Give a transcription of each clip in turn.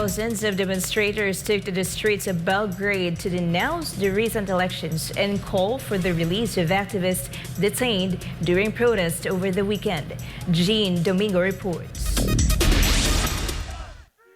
Thousands of demonstrators took to the streets of Belgrade to denounce the recent elections and call for the release of activists detained during protests over the weekend. Jean Domingo reports.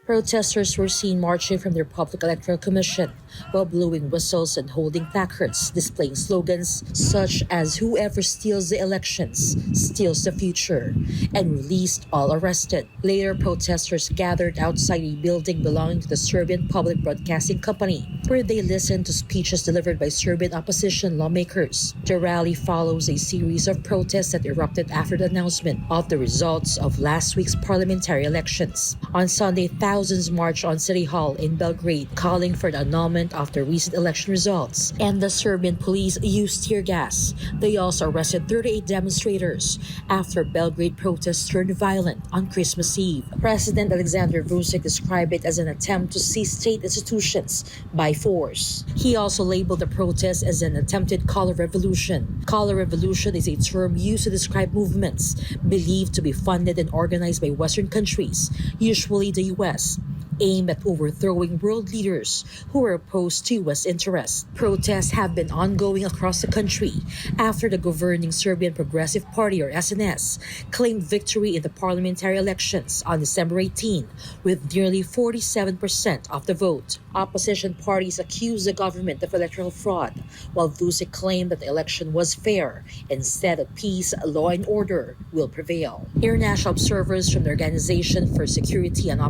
Protesters were seen marching from their public electoral commission while blowing whistles and holding placards displaying slogans such as "Whoever steals the elections steals the future" and "Released all arrested." Later, protesters gathered outside a building belonging to the Serbian Public Broadcasting Company, where they listened to speeches delivered by Serbian opposition lawmakers. The rally follows a series of protests that erupted after the announcement of the results of last week's parliamentary elections. On Sunday, thousands marched on City Hall in Belgrade, calling for the annulment of the recent election results, and the Serbian police used tear gas. They also arrested 38 demonstrators after Belgrade protests turned violent on Christmas Eve. President Alexander Vučić described it as an attempt to seize state institutions by force. He also labeled the protest as an attempted color revolution. Color revolution is a term used to describe movements believed to be funded and organized by Western countries, usually the U.S., aimed at overthrowing world leaders who were opposed to U.S. interests. Protests have been ongoing across the country after the governing Serbian Progressive Party, or SNS, claimed victory in the parliamentary elections on December 18 with nearly 47% of the vote. Opposition parties accused the government of electoral fraud, while Vučić claimed that the election was fair and said that peace, law, and order will prevail. International observers from the Organization for Security and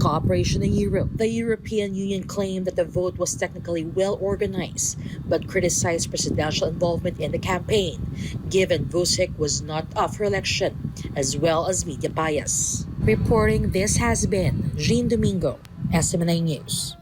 Cooperation in Europe, the European Union, claimed that the vote was technically well organized, but criticized presidential involvement in the campaign, given Vučić was not up for election, as well as media bias. Reporting, this has been Jean Domingo, SMNA News.